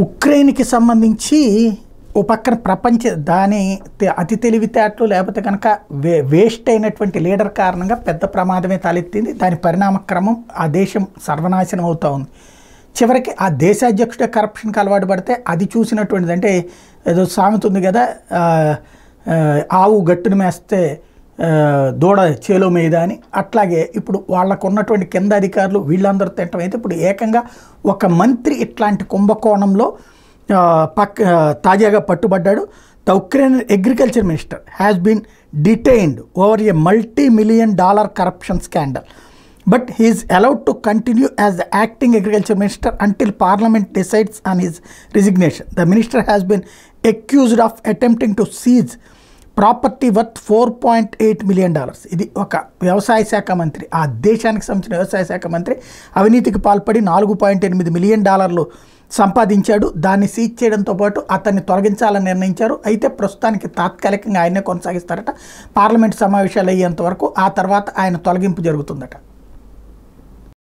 ఉక్రెయిన్కి సంబంధించి ఓ పక్కన ప్రపంచ దాని అతి తెలివితేటలు లేకపోతే కనుక వేస్ట్ అయినటువంటి లీడర్ కారణంగా పెద్ద ప్రమాదమే తలెత్తింది. దాని పరిణామక్రమం ఆ దేశం సర్వనాశనం అవుతూ ఉంది. చివరికి ఆ దేశాధ్యక్షుడే కరప్షన్కి అలవాటు పడితే అది చూసినటువంటిది. అంటే ఏదో సామెత ఉంది కదా, ఆవు గట్టును మేస్తే దూడ చేలో మీద అని. అట్లాగే ఇప్పుడు వాళ్ళకు ఉన్నటువంటి కింద అధికారులు వీళ్ళందరూ తింటం అయితే ఇప్పుడు ఏకంగా ఒక మంత్రి ఇట్లాంటి కుంభకోణంలో తాజాగా పట్టుబడ్డాడు. The Ukraine agriculture minister has been detained over a $multi-million corruption scandal but he is allowed to continue as the acting agriculture minister until parliament decides on his resignation. The minister has been accused of attempting to seize property worth $4.8 million. ఇది ఒక వ్యవసాయ శాఖ మంత్రి, ఆ దేశానికి సంబంధించిన వ్యవసాయ శాఖ మంత్రి అవినీతికి పాల్పడి $4.8 million సంపాదించాడు. దాన్ని సీజ్ చేయడంతో పాటు అతన్ని తొలగించాలని నిర్ణయించారు. అయితే ప్రస్తుతానికి తాత్కాలికంగా ఆయనే కొనసాగిస్తారట పార్లమెంట్ సమావేశాలు అయ్యేంత వరకు. ఆ తర్వాత ఆయన తొలగింపు జరుగుతుందట.